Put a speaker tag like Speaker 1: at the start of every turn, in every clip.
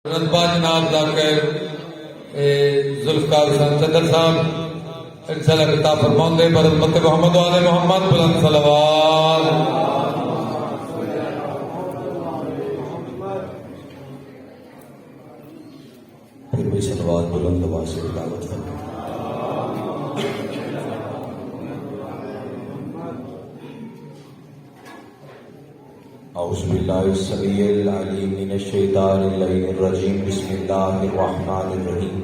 Speaker 1: رتبہ جناب ذاکر ذوالفقار حسین صدر صاحب انشاءاللہ خطاب فرماؤں دے برحمت محمد و آل محمد بلند صلوات.
Speaker 2: پھر بھی صلوات بلند آواز سے تلاوت فرمائیں. اعوذ باللہ السمیع العلیم من الشیطان اللعین الرجیم. بسم اللہ الرحمن الرحیم.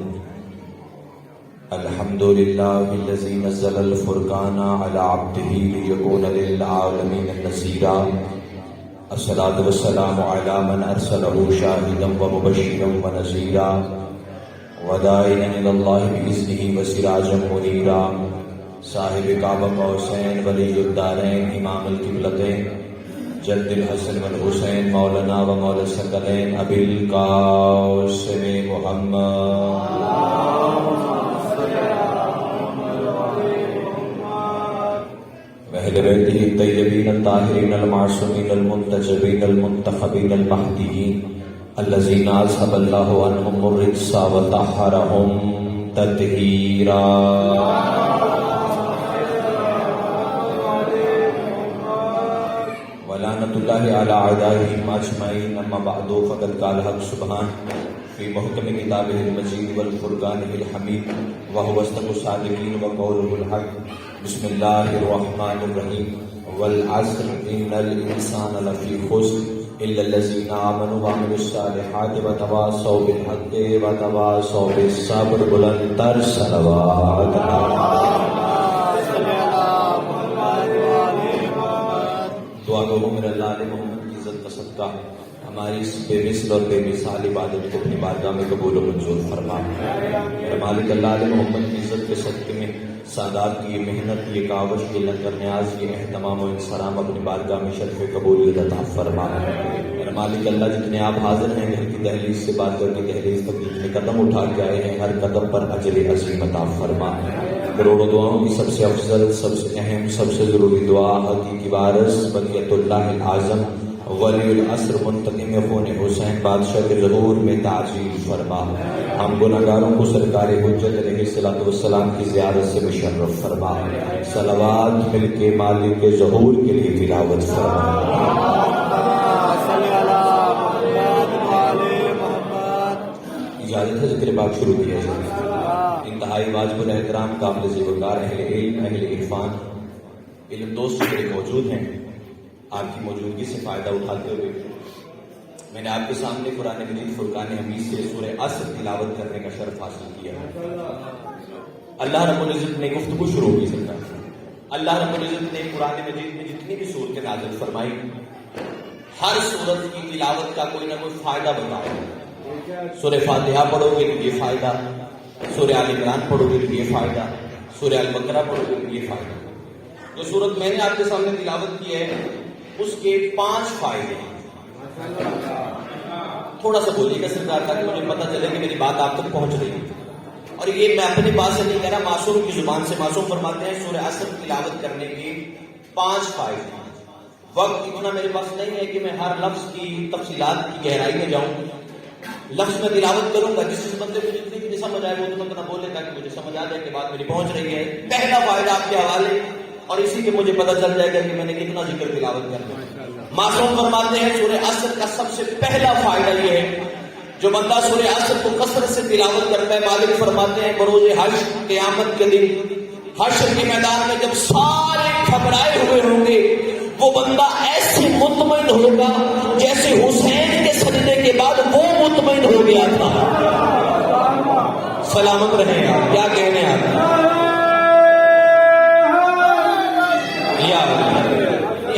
Speaker 2: الحمد للہ الذی نزل الفرقان علی عبدہ لیکون للعالمین نذیرا. الصلاۃ والسلام علی من ارسلہ شاہدا ومبشرا ونذیرا وداعیا الی اللہ باذنہ وسراجا منیرا. صاحب کعبہ قوسین ولی الدارین امام القبلتین جد الحسن والحسین مولانا و مولا الثقلین ابی القاسم محمد. واہل بیتہ الطیبین الطاہرین المعصومین المنتجبین المنتخبین المہدیین الذین اذھب اللہ عنہم الرجس وطہرہم تطہیرا. لعنت اللہ علی اعدائہم اجمعین. اما بعد فقد قال حق سبحان فی محکم کتابہ المجید والفرقان الحمید وهو اصدق الصادقین وقولہ الحق. بسم اللہ الرحمن الرحیم. والعصر ان الانسان لفی خسر الا الذین آمنوا وعملوا الصالحات وتواصوا بالحق وتواصوا بالصبر. بلند تر صلوات. دعا کرو میرے اللہ علیہ محمد کی عزت کا صدقہ ہماری اس بے مثل اور بے مثال عبادت کو اپنی بارگاہ میں قبول و منظور فرما. میرے مالک اللہ علیہ محمد کی عزت کے صدقے میں سادات کی یہ محنت، یہ کاوش، یہ لنگر نیاز، یہ اہتمام و انصرام اپنی بارگاہ میں شرف قبولیت عطا فرما. میرے مالک اللہ جتنے آپ حاضر ہیں گھر کی دہلیز سے بارگاہ کی دہلیز تک جتنے قدم اٹھا کے آئے ہیں ہر قدم پر اجر عظیم عطا فرما. کروڑوں دعاؤں کی سب سے افضل، سب سے اہم، سب سے ضروری دعا حقیقی وارث بقیت اللہ العظم ولی العصر منتقم خون حسین بادشاہ کے ظہور میں تعجیل فرما. ہم گناہگاروں کو سرکار حجت علیہ الصلوۃ والسلام کی زیارت سے مشرف فرما. صلوات مل کے مالک کے ظہور کے لیے تلاوت فرما. اجازت ہے ذکر پاک شروع کیا جائے. انتہائی واجب الاحترام قابل ذوقار اہل علم، اہل عرفان، علم دوست میرے موجود ہیں. آپ کی موجودگی سے فائدہ اٹھاتے ہوئے میں نے آپ کے سامنے قرآن مجید فرقان حمید سے سورہ عصر تلاوت کرنے کا شرف حاصل کیا. اللہ رب العزت نے گفتگو شروع کی سرکار. اللہ رب العزت نے قرآن مجید میں جتنی بھی صورتیں نازل فرمائی ہر صورت کی تلاوت کا کوئی نہ کوئی فائدہ بتایا. سورہ فاتحہ پڑھو گے تو یہ فائدہ، سورہ آل عمران پڑھو گے تو یہ فائدہ، سورہ البقرہ پڑھو گے تو یہ فائدہ. جو صورت میں نے آپ کے سامنے تلاوت کی ہے اس کے 5 فائدے ہیں. تھوڑا سا بولیے گا سرکار تاکہ مجھے پتہ چلے کہ میری بات آپ تک پہنچ رہی ہے. اور یہ میں اپنی بات سے نہیں کہہ رہا، معصوم کی زبان سے. معصوم فرماتے ہیں سورہ عصر تلاوت کرنے کے 5 فائدے ہیں. وقت اتنا میرے پاس نہیں ہے کہ میں ہر لفظ کی تفصیلات کی گہرائی میں جاؤں. لفظ میں تلاوت کروں گا جس بندے کو جتنی بھی سمجھ آئے وہ اتنا اتنا بولے تاکہ مجھے سمجھ آ جائے کہ بات میری پہنچ رہی ہے. پہلا فائدہ آپ کے حوالے اور اسی کے مجھے پتہ چل جائے گا کہ میں نے کتنا ذکر تلاوت کرنا ہے. معصوم فرماتے ہیں سورہ عصر کا سب سے پہلا فائدہ یہ ہے جو بندہ سورہ عصر کو کثرت سے تلاوت کرتا ہے مالک فرماتے ہیں بروز حشر قیامت کے دن حشر کے میدان میں جب سارے گھبرائے ہوئے ہوں گے وہ بندہ ایسے مطمئن ہوگا جیسے حسین کے سجدے کے بعد وہ مطمئن ہو گیا تھا. سلامت رہیں آپ. کیا کہنے آتے ہیں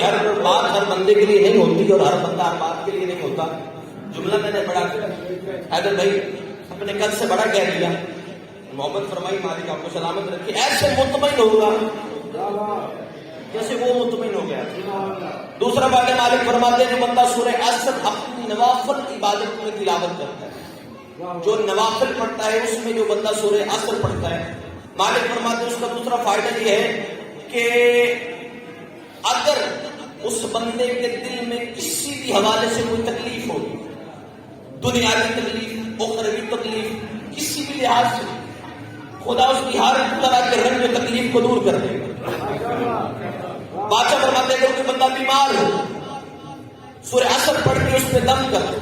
Speaker 2: ہر بات ہر بندے کے لیے نہیں ہوتی اور ہر بندہ ہر بات کے لیے نہیں ہوتا. جملہ میں نے بڑا حیدر بھائی اپنے قد سے بڑا کہہ دیا. محبت فرمائی مالک آپ کو سلامت رکھے. ایسے مطمئن ہوگا جیسے وہ مطمئن ہو گیا. دوسرا بات مالک فرماتے ہیں جو بندہ سورہ عصر اپنی نوافل عبادت میں تلاوت کرتا ہے، جو نوافل پڑھتا ہے اس میں جو بندہ سورہ عصر پڑھتا ہے مالک فرماتے ہیں اس کا دوسرا فائدہ یہ ہے کہ اگر اس بندے کے دل میں کسی بھی حوالے سے کوئی تکلیف ہوگی دنیاوی تکلیف، اخروی تکلیف، کسی بھی لحاظ سے خدا اس کی ہر طرح کے رنج و تکلیف کو دور کر دے گا۔ بادشاہ فرماتے ہیں کہ بندہ بیمار ہو، سورہ عصر پڑھ کے اس پہ دم کر دے،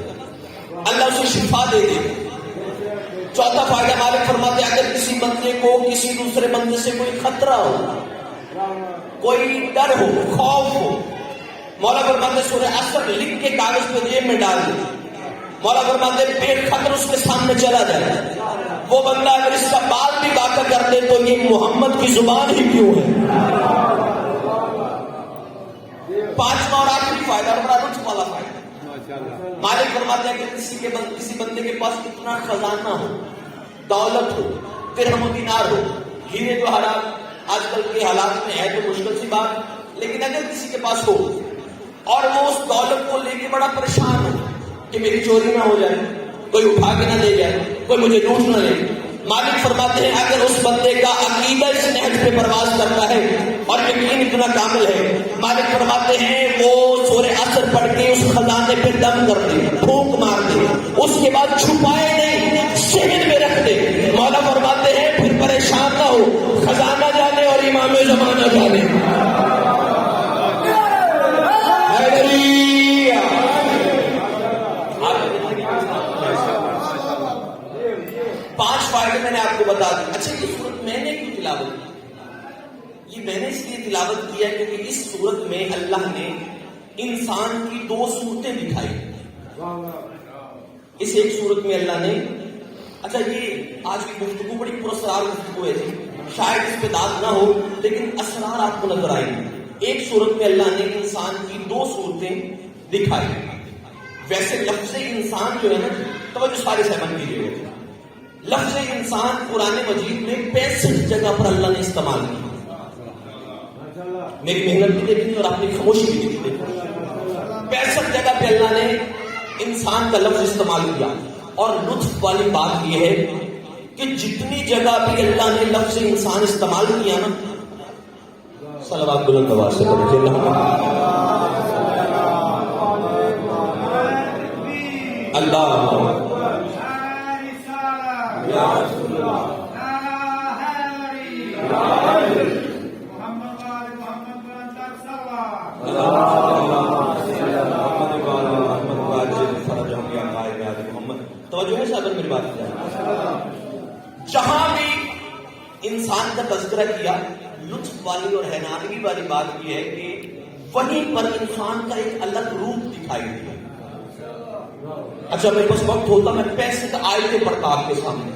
Speaker 2: اللہ اسے شفا دے دے۔ چوتھا فائدہ مالک فرماتے ہیں اگر کسی بندے کو کسی دوسرے بندے سے کوئی خطرہ ہو، کوئی ڈر ہو، خوف ہو، مولا فرماتے ہیں سورہ عصر لکھ کے کاغذ پہ جیب میں ڈال دے، مولا فرماتے ہیں بے خطر اس کے سامنے چلا جائے۔ وہ بندہ اگر اس کا بات بھی واقع کر دے تو یہ محمد کی زبان ہی کیوں ہے۔ پانچواں اور آخری فائدہ اور بڑا لطف والا فائدہ، مالک فرماتے ہیں کہ کسی بندے کے پاس اتنا خزانہ ہو، دولت ہو، درہم و دینار ہو، ہیرے جواہرات آج کل کے حالات میں ہے تو مشکل سی بات، لیکن اگر کسی کے پاس ہو اور وہ اس دولت کو لے کے بڑا پریشان ہو کہ میری چوری نہ ہو جائے، کوئی اٹھا کے نہ لے جائے، کوئی مجھے لوٹ نہ لے، مالک فرماتے ہیں اگر اس بندے کا عقیدہ اس نہج پہ پرواز کرتا ہے اور یقین اتنا کامل ہے، مالک فرماتے ہیں وہ سورہ عصر پڑھ کے اس خزانے پہ دم کر دے، پھونک مار دے، اس کے بعد چھپائے نہیں، سہن میں رکھ دے۔ مولا فرماتے ہیں پھر پریشان نہ ہو، خزانہ جانے اور امام زمانہ جانے۔ پانچ فائدے میں نے آپ کو بتا دی۔ اچھا یہ سورت میں نے کیوں تلاوت کی؟ یہ میں نے اس لیے تلاوت کیا کیونکہ اس سورت میں اللہ نے انسان کی دو صورتیں دکھائی۔ اس ایک صورت میں اللہ نے، اچھا یہ آج کی گفتگو بڑی پراسرار گفتگو ہے، شاید اس پہ داد نہ ہو لیکن اسرار آپ کو نظر آئیں گے۔ ایک صورت میں اللہ نے انسان کی دو صورتیں دکھائی۔ ویسے لفظ انسان جو ہے نا، توجہ سارے سہمت کیجیے، لفظ انسان قرآن مجید میں 65 جگہ پر اللہ نے استعمال کیا۔ میری محنت بھی دیکھنی اور اپنی خاموشی بھی دیکھنی، 65 جگہ پہ اللہ نے انسان کا لفظ استعمال کیا۔ اور لطف والی بات یہ ہے کہ جتنی جگہ بھی اللہ نے لفظ انسان استعمال کیا نا، صلوات بلند آواز سے پڑھیں اللہ توجہ ہے صاحب میری بات کیا؟ جہاں بھی انسان کا تذکرہ کیا، لطف والی اور حیرانگی والی بات یہ ہے کہ وہیں پر انسان کا ایک الگ روپ دکھائی دیا۔ اچھا میرے پاس وقت ہوتا میں 65 آیتیں پڑھتا آپ کے سامنے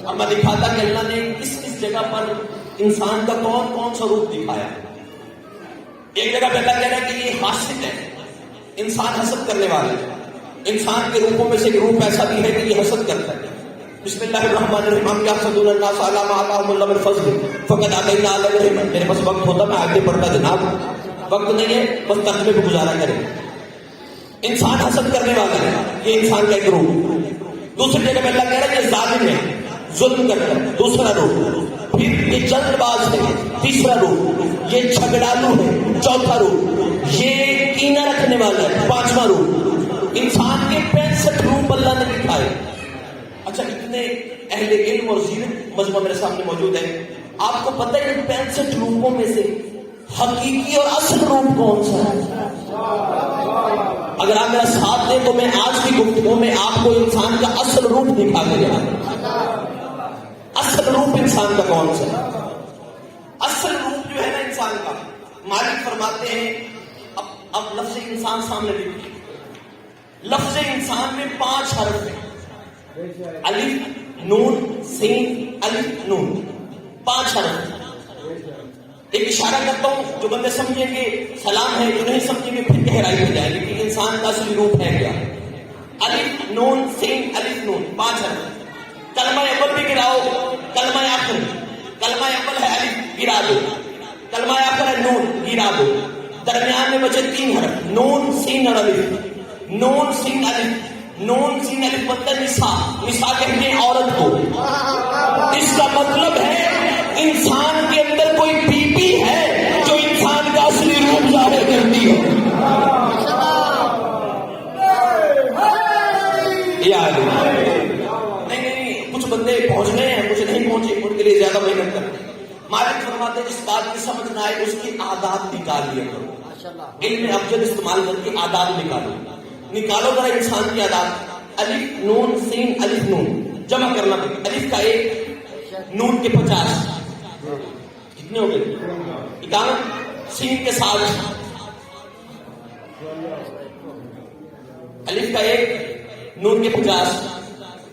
Speaker 2: اور میں دکھاتا کہ اللہ نے کس جگہ پر انسان کا کون سا روپ دکھایا۔ ایک جگہ پہ اللہ کہہ رہا ہے کہ یہ حاسد ہے، انسان حسد کرنے والا ہے۔ انسان کے روپوں میں سے ایک روپ ایسا بھی ہے کہ یہ حسد کرتا ہے۔ بسم اللہ الرحمن الرحیم، یحسدون الناس علی ما آتاهم اللہ من فضل فقد آتینا آل ابراہیم۔ میرے پاس وقت ہوتا میں آگے پڑھتا جناب، وقت نہیں ہے، بس ترجمے پہ گزارا کریں۔ انسان حسد کرنے والا ہے، یہ انسان کا ایک روپ۔ دوسری جگہ میں اللہ کہہ رہا ہے یہ ظالم ہے، ظلم کرتا ہے، دوسرا روپ۔ پھر یہ جلد باز ہے، تیسرا روپ۔ یہ جھگڑالو ہے، چوتھا روپ۔ یہ کینہ رکھنے والا ہے، پانچواں روپ۔ انسان کے 65 روپ اللہ نے دکھائے۔ اچھا اتنے اہل علم اور زینت مجمع میرے سامنے موجود ہے، آپ کو پتہ ہے ان 65 روپوں میں سے حقیقی اور اصل روپ کون سا ہے؟ اگر آپ میرا ساتھ دیں تو میں آج کی گفتگو میں آپ کو انسان کا اصل روپ دکھا دے گا۔ اصل روپ انسان کا کون سا ہے؟ اصل روپ جو ہے نا انسان کا، مالک فرماتے ہیں اب لفظ انسان سامنے دیکھیے۔ لفظ انسان میں 5 حرف ہیں، الف نون سین الف نون، 5 حرف۔ ایک اشارہ کرتا ہوں، جو بندے سمجھیں گے سلام ہے، جو نہیں سمجھیں گے پھر گہرائی میں جائیں گے کہ انسان کا اصلی روپ ہے کیا۔ الف نون سین الف نون، 5 حرف۔ کلمہ اول بھی گراؤ، کلمہ آخر، کلمہ اول ہے الف، گرا دو، کلمہ آخر ہے نون، گرا دو، درمیان میں بچے 3 حرف، نون سین اور الف۔ نون سین الف، نون سین الف مطلب نساء، نساء کہتے ہیں عورت کو۔ اس کا مطلب ہے انسان کے اندر کوئی بی پی ہے جو انسان کا اصلی روپ ظاہر کرتی ہے۔ بندے پہنچ گئے ہیں، کچھ نہیں پہنچے، ان کے لیے زیادہ محنت کرتے ہیں۔ مالک فرماتے ہیں اس بات کی سمجھ نہ آئے اس کی عادات نکال لیا کرو، علم ابجد استعمال کر کے عادات نکالو ذرا انسان کی عادات۔ الف نون سین الف نون جمع کرنا پڑتا، الف کا 1 نون کے 50 کتنے ہو گئے 51، سین کے 7، الف کا 1 نون کے 50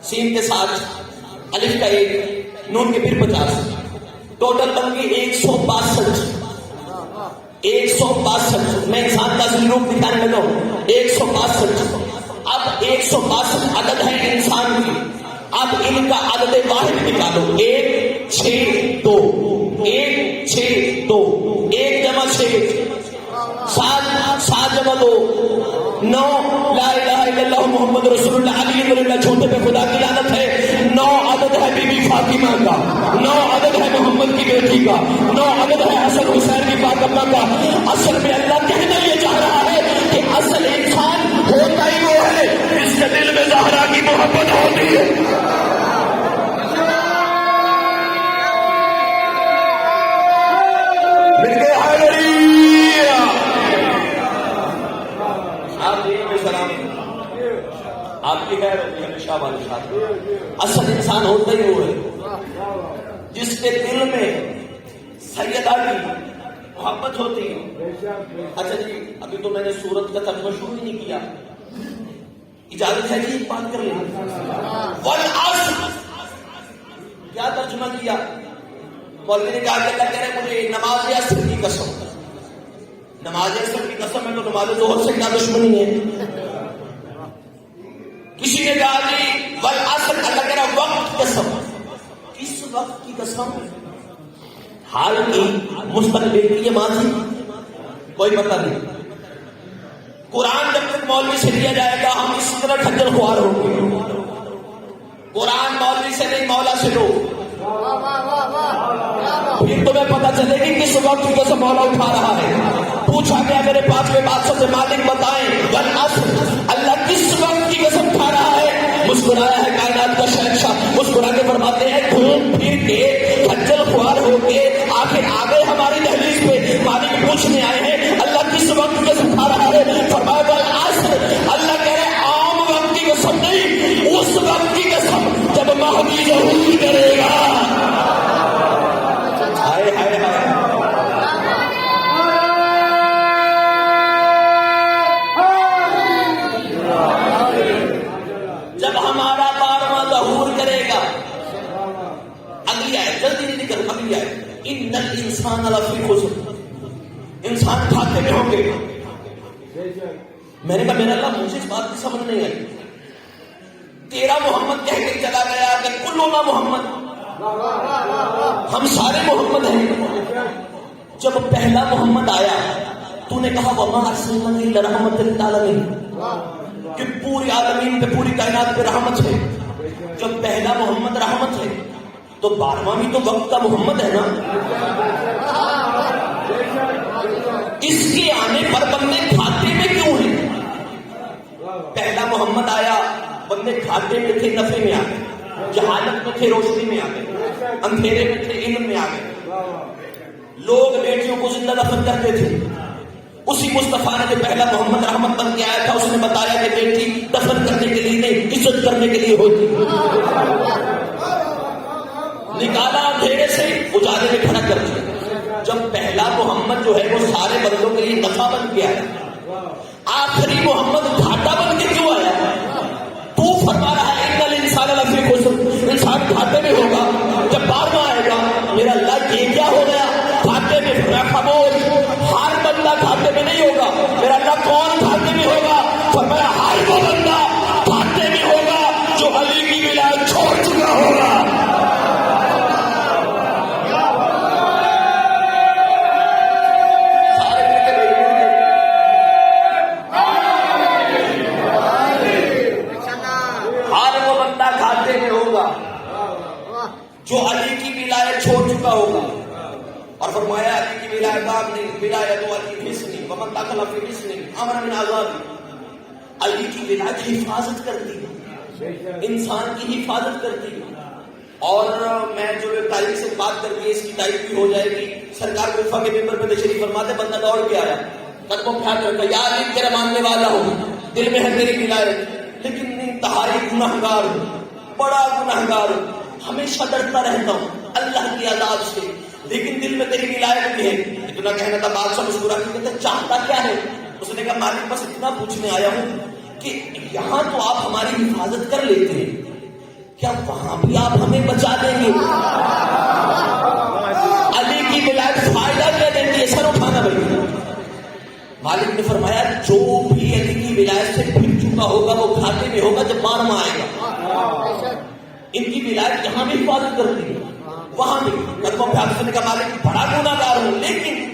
Speaker 2: سین کے 7، الف کا 1 نون کے پھر 50، ٹوٹل بن کے 162۔ 162 میں انسان کا اصلی روپ دکھانے لگا ہوں، 162۔ اب 162 عدد ہے انسان کی، اب ان کا عدد واحد نکالو، 1 6 2 1 6 2 1 جمع 6 7 7 جمع 2 9 لا الہ الا اللہ محمد رسول اللہ علی اللہ چھوٹے پہ خدا کی لعنت ہے۔ 9 عدد ہے بی بی فاطمہ کا، 9 عدد ہے محمد کی بیٹی کا، 9 عدد ہے حسن حسین کی فاطمہ کا۔ اصل میں اللہ کہنا یہ چاہ رہا ہے کہ اصل انسان ہوتا ہی وہ ہے جس کے دل میں زہرا کی محبت ہوتی ہے۔ مل گئے آپ کی خیر ہوتی ہے ہمیشہ والے ساتھ۔ اصل انسان ہوتا ہی وہ ہے جس کے دل میں سیدہ کی محبت ہوتی ہے۔ اچھا جی، ابھی تو میں نے سورت کا ترجمہ شروع ہی نہیں کیا، اجازت ہے کہ ایک بات کر لیں؟ والعصر کیا ترجمہ کیا؟ مولوی نے کہا کہ اللہ کہہ رہے مجھے نماز عصر کی قسم، نماز عصر کی قسم ہے تو نماز ظہر سے کیا دشمنی ہے؟ کسی نے کہا کہ والعصر اللہ کہہ رہا وقت کی قسم، کس وقت کی قسم؟ حال کی، مستقبل کی، یہ ماضی کوئی پتہ نہیں۔ قرآن جب تک مولوی سے لیا جائے گا ہم اس طرح کھجل خوار ہوں گے۔ قرآن مولوی سے نہیں مولا سے لو، پھر تمہیں پتہ چلے گی کس وقت کی قسم مولا اٹھا رہا ہے۔ پوچھا گیا میرے پانچویں بادشاہ سے مالک بتائیں والعصر اللہ کس وقت کی قسم کھا رہا ہے؟ مسکرایا ہے کائنات کا شہنشاہ، مسکرا کے فرماتے ہیں گھوم پھر کے کھجل خوار ہو کے آخر آ گئے ہماری دہلیز پہ، مالک پوچھنے آئے ہیں اللہ کس وقت کی قسم کھا رہا ہے؟ فرمایا والعصر اللہ کہہ رہے عام وقت کی قسم نہیں، اس وقت کی قسم جب مہدی ظہور کرے گا۔ ہائے ہائے ہائے، جب ہمارا بارواں ظہور کرے گا۔ اگلی آیت جلدی نہیں نکل، اگلی آیت ان الانسان لفی خسر، انسان کھاتے میں ہوں گے۔ میں نے کہا میرا اللہ مجھے اس بات کی سمجھ نہیں آئی، تیرا محمد کہہ کے چلا گیا کہ کلنا محمد، ہم سارے محمد ہیں۔ جب پہلا محمد آیا تو نے کہا وما ارسلنا الا رحمۃ للعالمین، کہ پوری عالمین پہ، پوری کائنات پہ رحمت ہے۔ جب پہلا محمد رحمت ہے تو 12واں بھی تو وقت کا محمد ہے نا۔ اس کے آنے پر بندے کھاتے میں کیوں ہیں؟ پہلا محمد آیا بندے کھاتے میں تھے، نفے میں آ گئے، جہالت میں تھے، روشنی میں آ گئے، اندھیرے میں تھے، علم میں آ گئے۔ لوگ بیٹیوں کو زندہ دفن کرتے تھے، اسی مصطفیٰ نے جو پہلا محمد رحمت بن کے آیا تھا اس نے بتایا کہ بیٹی دفن کرنے کے لیے نہیں، عزت کرنے کے لیے ہوتی۔ نکالا اندھیرے سے، اجالے میں کھڑا کر دیا۔ جب پہلا محمد جو ہے وہ سارے بندوں کے لیے نفع بن کے آیا، آخری محمد گھاٹا بن کے کیوں آیا؟ تو فرما رہا ہے ان الانسان لفی خسر، انسان گھاٹے میں ہوگا۔ جب 12واں آئے گا میرا اللہ یہ کیا ہو گیا؟ گھاٹے میں خاموش، ہر بندہ گھاٹے میں نہیں ہوگا۔ میرا اللہ کون گھاٹے میں ہوگا؟ فرمایا ہر وہ بندہ گھاٹے میں ہوگا جو علی کی ولایت چھوڑ چکا ہوگا۔ جو علی کی ولایت چھوڑ چکا ہوگا، اور فرمایا علی کی ولایت آپ نے ولایت علی حسنی ومن دخل فی حسنی امر من عذاب، علی کی ولایت حفاظت کرتی ہے، انسان کی حفاظت کرتی ہے۔ اور میں جو تاریخ سے بات کر کے اس کی تاریخ بھی ہو جائے گی. سرکار کوفہ کے ممبر پہ تشریف فرماتے, بندہ دوڑ کے آیا, قدموں پہ ہاتھ رکھا, یا علی تیرا ماننے والا ہوں, دل میں ہے میری ولایت, لیکن انتہائی گناہگار ہوں, بڑا گناہگار ہوں, ہمیشہ ڈرتا رہتا ہوں اللہ کی عذاب سے, لیکن دل میں تیری ولایت بھی ہے. اتنا کہنا تھا, بادشاہ مسکرا کے کہتا چاہتا کیا ہے؟ اس نے کہا مالک بس اتنا پوچھنے آیا ہوں کہ یہاں تو آپ ہماری حفاظت کر لیتے ہیں, کیا وہاں بھی آپ ہمیں بچا دیں گے؟ علی کی ولایت فائدہ کیا دیتی ہے؟ سر اٹھانا بھائی. مالک نے فرمایا جو بھی علی کی ولایت سے پھر چکا ہوگا وہ کھاتے میں ہوگا جب بار میں آئے گا. ان کی ولایت یہاں بھی حفاظت کرتی ہے, وہاں بھی. قدموں پہ ہاتھ کا مالک بڑا گناہگار ہوں, لیکن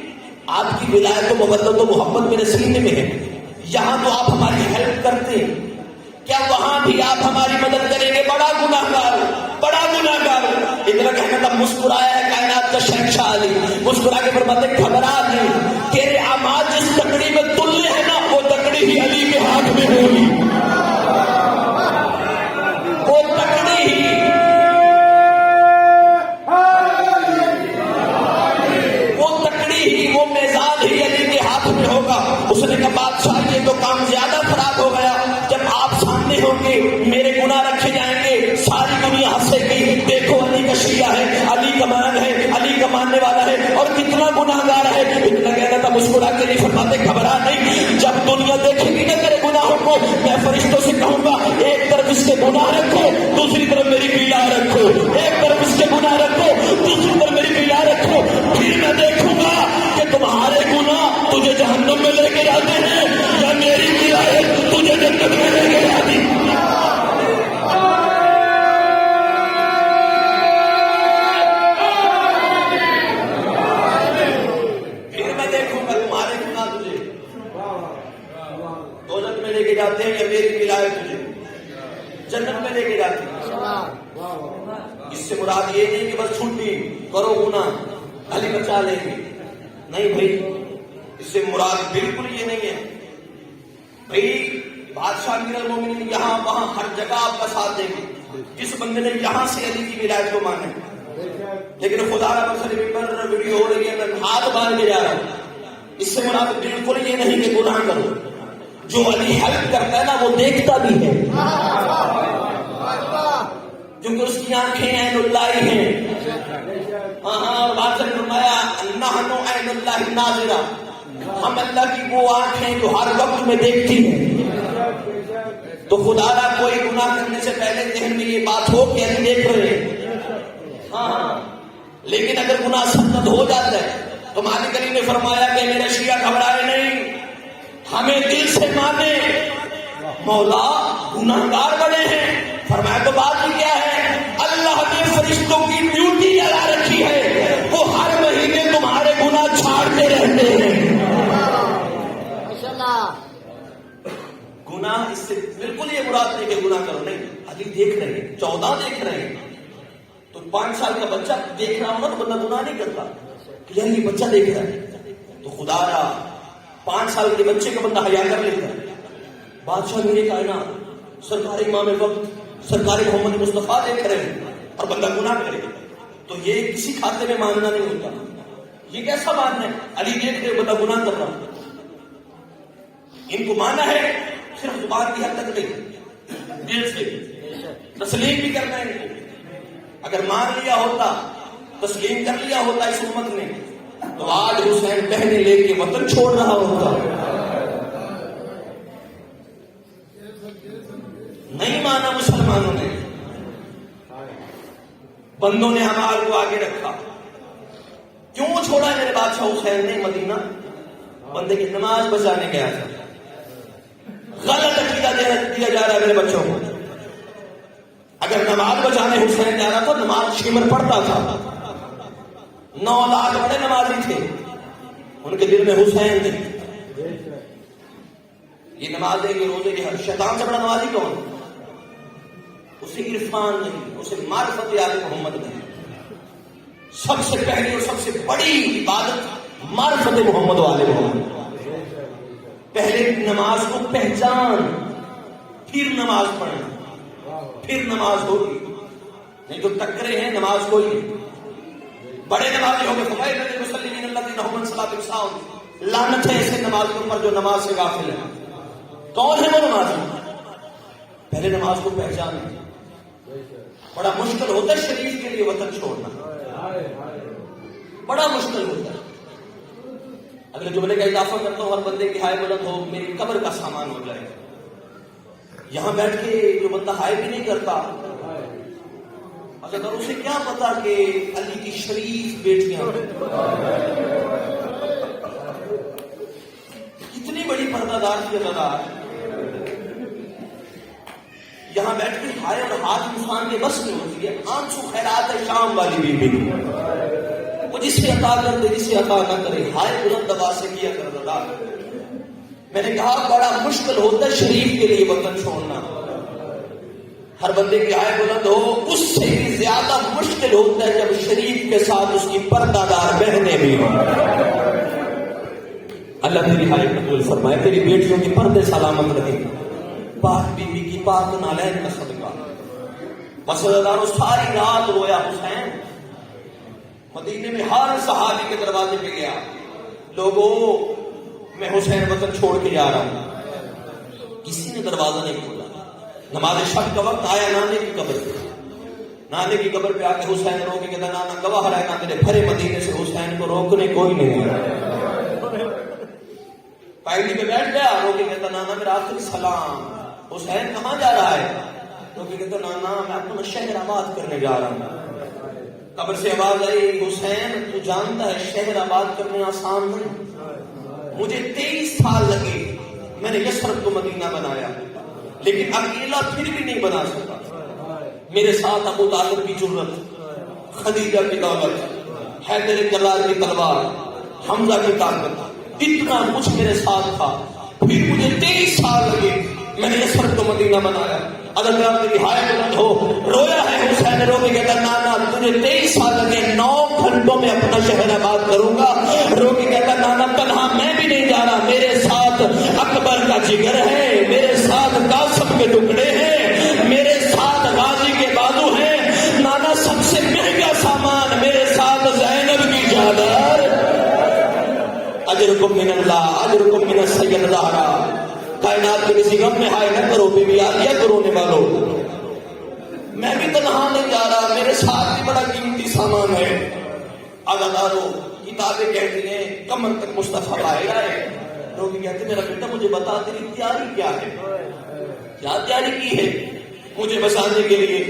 Speaker 2: آپ کی ولایت و مودت و محبت میرے سینے میں ہے, یہاں تو آپ ہماری ہیلپ کرتے ہیں, کیا وہاں بھی آپ ہماری مدد کریں گے؟ بڑا گناہگار, بڑا گناہگار. اتنا کہنا تھا, مسکرایا ہے کائنات کا شہنشاہ علی, مسکرا کے فرماتے گھبرا نہیں, تیرے اعمال جس تکڑی میں تلے ہیں نا وہ تکڑی ہی علی کے ہاتھ میں ہوگی, وہ تکڑی ہی, وہ تکڑی ہی, وہ میزان ہی علی کے ہاتھ میں ہوگا. اس نے کہا بادشاہ یہ تو کام زیادہ خراب ہو گیا, جب آپ سامنے ہوں گے میرے گناہ رکھے جائیں گے, ساری دنیا ہنسے گی, دیکھو علی کا شیعہ ہے, علی کا مان ہے, علی کا ماننے والا ہے, اور کتنا گناہگار ہے. اتنا کہنا تھا, مسکرا کے نہیں فرماتے گھبرا نہیں, جب دنیا دیکھے گی نا تیرے گناہوں کو, میں فرشتوں سے کہوں گا ایک طرف اس کے گناہ رکھو, دوسری طرف میری پیلا رکھو, ایک طرف اس کے گناہ رکھو, دوسری طرف میری پیلا رکھو, پھر میں دیکھوں گا کہ تمہارے گناہ تجھے جہنم میں لے کے جاتے ہیں یا میری پیلا تجھے جنت میں لے کے جاتی. پھر میں دیکھوں گا تمہارے گناہ تجھے دوزخ میں لے کے جاتے ہیں یا میری ولایت تجھے جنت میں لے کے جاتی ہے. اس سے مراد یہ نہیں کہ بس چھٹی کرو گناہ علی بچا لیں گے, نہیں بھائی, اس سے مراد بالکل یہ نہیں ہے. بھائی بادشاہ امیر المومنین یہاں وہاں ہر جگہ آپ کا ساتھ دیں گے, جس بندے نے یہاں سے علی کی ولایت کو مانا, لیکن خدا را مسئلے پر ویڈیو ہو رہی ہے, میں ہاتھ باندھ کے جا رہا ہوں. اس سے مراد بالکل یہ نہیں کہ گناہ کرو, جو علی ہیلپ کرتا ہے نا وہ دیکھتا بھی ہے, کیونکہ اس کی آنکھیں عین اللہ ہیں. ہاں, بات سے فرمایا نحن عین اللہ ناظرہ, ہم اللہ کی وہ آنکھیں جو ہر وقت میں دیکھتی ہیں. تو خدا را کوئی گناہ کرنے سے پہلے ذہن میں یہ بات ہو کہ علی دیکھ رہے ہیں. ہاں, لیکن اگر گناہ سرزد ہو جاتا ہے تو مالک علی نے فرمایا کہ میرے شیعہ گھبرائے نہیں, ہمیں دل سے مانے, مولا گناہگار بنے ہیں. فرمایا تو بات ہی کیا ہے, اللہ نے فرشتوں کی ڈیوٹی لگا رکھی ہے, وہ ہر مہینے تمہارے گناہ چھاڑتے رہتے ہیں. گناہ اس سے بالکل یہ مراد نہیں کہ گناہ کرو, نہیں, علی دیکھ رہے ہیں, 14 دیکھ رہے ہیں. تو 5 سال کا بچہ دیکھ رہا ہوگا تو بندہ گناہ نہیں کرتا کہ یار یہ بچہ دیکھ رہا ہے, تو خدا را 5 سال کے بچے کا بندہ حیا کر لیتا ہے. بادشاہ میرے کائنات سرکار امام وقت سرکار محمد مصطفیٰ دیکھ رہے ہیں اور بندہ گناہ کرے, تو یہ کسی کھاتے میں ماننا نہیں ہوتا. یہ کیسا ماننا ہے, علی دیکھ رہے بندہ گناہ کر رہا. ان کو مانا ہے صرف زبان کی حد تک نہیں, دل سے تسلیم بھی کرنا ہے ان کو. اگر مان لیا ہوتا, تسلیم کر لیا ہوتا اس امت نے, تو آج حسین بہنے لے کے وطن چھوڑ رہا ہوتا. نہیں مانا مسلمانوں نے, بندوں نے ہمارے کو آگے رکھا. کیوں چھوڑا میرے بادشاہ حسین نے مدینہ؟ بندے کی نماز بچانے گیا تھا. غلط عقیدہ دیا جا رہا ہے میرے بچوں کو. اگر نماز بچانے حسین جا رہا تھا, نماز شمر پڑتا تھا. 9 لاکھ بڑے نمازی تھے, ان کے دل میں حسین تھے. یہ نمازیں یہ روزے کے ہر شیطان سے بڑا نمازی کون؟ اسے عرفان نہیں, اسے معرفت آل محمد نہیں. سب سے پہلی اور سب سے بڑی عبادت معرفت محمد و آل محمد. پہلے نماز کو پہچان, پھر نماز پڑھنا, پھر نماز ہوگی. نہیں تو ٹکرے ہیں نماز کوئی نہیں. بڑے نمازی ہو گئے فوائد المصلین الذین هم عن صلاتهم ساہون. لعنت ہے ایسے نمازیوں پر جو نماز سے غافل ہیں. کون ہے وہ نمازی؟ پہلے نماز کو پہچانے. بڑا مشکل ہوتا ہے شریف کے لیے وطن چھوڑنا، بڑا مشکل ہوتا ہے. اگلے جملے کا اضافہ کرتا ہوں، ہر بندے کی ہائے بلند ہو میری قبر کا سامان ہو جائے. یہاں بیٹھ کے جو بندہ ہائے بھی نہیں کرتا، اگر اسے کیا پتا کہ علی کی شریف بیٹیاں کتنی بڑی پردہ دار کی ادادار. یہاں بیٹھ کے ہائے اور ہاتھ انسان کے بس میں ہوتی ہے. آنسو خیرات ہے شام والی بی بی، وہ جسے عطا کر دے جسے عطا نہ کرے، ہائے بلند دبا سے کیا کر ادا. میں نے کہا بڑا مشکل ہوتا ہے شریف کے لیے وطن چھوڑنا. ہر بندے کی ہائے بلند ہو، اس سے بھی زیادہ مشکل ہوتا ہے جب شریف کے ساتھ اس کی پردہ دار بہنیں بھی ہوں. اللہ تیری ہائے قبول فرمائے، تیری بیٹیوں کی پردے سلامت رکھے. پاک بی بی کی پاک نالین کا صدقہ. مسلداروں ساری رات رویا حسین. مدینے میں ہر صحابی کے دروازے پہ گیا، لوگوں میں حسین وطن چھوڑ کے جا رہا ہوں. کسی نے دروازہ نہیں کھولا. نماز شب کا وقت آیا، نانے کی قبر پہ، نانے کی قبر پہ آ کے حسین رو کے کہتا نانا گواہ رہنا تیرے بھرے مدینے سے حسین کو روکنے کوئی نہیں آیا. پائیلی پہ بیٹھ گیا، رو کے کہتا نانا میرا آخری سلام. حسین کہاں جا رہا ہے؟ رو کے کہتا نانا میں اپنا شہر آباد کرنے جا رہا ہوں. قبر سے آواز آئی حسین تو جانتا ہے شہر آباد کرنے آسان نہیں. مجھے 23 سال لگے، میں نے یثرب کو مدینہ بنایا، لیکن اکیلا پھر بھی نہیں بنا سکا. میرے ساتھ ابو طالب کی جرت، خدیجہ کی دولت، حیدر کرار کی تلوار، حمزہ کی طاقت، اتنا کچھ میرے ساتھ تھا. پھر مجھے 23 سال لگے، میں نے یثرب کو مدینہ بنایا. اگر میری ہائے بلند ہو، رویا ہے حسین رو کے کہتا نانا تجھے 23 سال لگے، 9 گھنٹوں میں اپنا شہر آباد کروں گا. رو کے کہتا نانا تنہا میں بھی نہیں جا رہا، میرے ساتھ اکبر کا جگر ہے، میرے ساتھ قاسم کے ٹکڑے ہیں، میرے ساتھ غازی کے بازو ہیں. نانا سب سے مہنگا سامان میرے ساتھ زینب کی چادر. اجرکم من اللہ اجرکم من السید زہرا. کائنات کے کسی غم میں ہائے نہ کرو بی بی آدیا کرونے والوں. میں بھی تنہا نہیں جا رہا، میرے ساتھ بھی بڑا قیمتی سامان ہے. آزادارو کتابیں کہتی ہیں کمر تک مصطفیٰ پائے گئے. لوگ کہتے میرا بیٹا مجھے بتا تیری تیاری کیا ہے، کیا تیاری کی ہے مجھے بچانے کے لیے.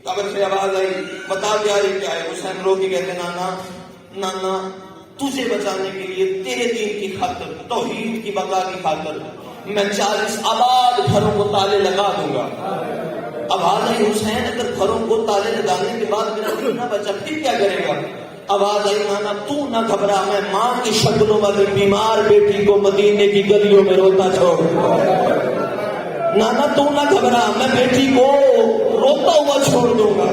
Speaker 2: قبر سے آواز آئی بتا تیاری کیا ہے. حسین لوگ کہتے نانا نانا تجھے بچانے کے لیے تیرے دین کی خاطر، توحید کی بقا کی خاطر میں 40 آباد گھروں کو تالے لگا دوں گا. آواز آئی حسین اگر گھروں کو تالے لگانے کے بعد میرا دین نہ بچا پھر کیا کرے گا؟ آواز آئی نانا تو نہ گھبرا، میں ماں کی شکلوں والی بیمار بیٹی کو مدینے کی گلیوں میں روتا چھوڑ. نانا تو نہ گھبرا، میں بیٹی کو روتا ہوا چھوڑ دوں گا.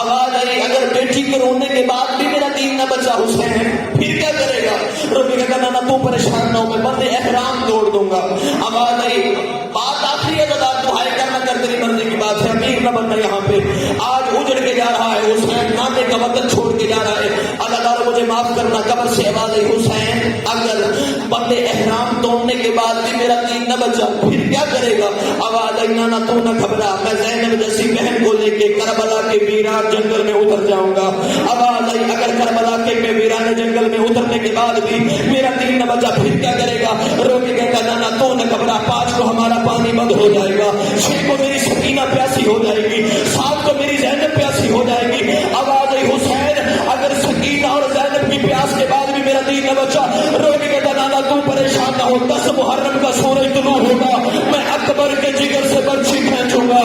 Speaker 2: آواز آئی اگر بیٹی کے رونے کے بعد بھی میرا دین نہ بچا حسین پھر کیا کرے گا؟ روبی کہتا نانا تو پریشان نہ ہو، میں بندے احرام توڑ دوں گا. آواز آئی بات آخری ہے تو دعائیں کرنا کر تیری مرضی کی بات ہے، امیر نہ بننا یہاں پہ. آج اجڑ کے جا رہا ہے حسین، نانے کا وطن چھوڑ کے جا رہا ہے. اللہ تعالیٰ مجھے معاف کرنا. قبر سے آواز آئی حسین اگر بندے احرام توڑنے کے بعد بھی میرا دین نہ بچا پھر کیا کرے گا؟ آواز آئی نانا تو نہ گھبرا، میں زینب جیسی بہن کو لے کے کربلا کے ویران جنگل میں اتر جاؤں گا. آواز آئی اگر کربلا کے ویران جنگل میں اترنے کے بعد بھی میرا دین نہ بچا پھر کیا کرے گا؟ رو کے کہتا نانا تو نہ گھبرا، 5 کو ہمارا پانی بند ہو جائے گا، 6 کو میری سکینہ پیاسی ہو جائے گی، 7 کو میری زینب پیاسی ہو جائے گی. آواز آئی حسین اگر سکینہ اور زینب کی پیاس کے بعد بھی میرا دین نہ بچا، رو کے کہتا نانا تو پریشان نہ ہو، 10 محرم کا سورج طلوع ہوگا، میں اکبر کے جگر سے برچھی کھینچوں گا.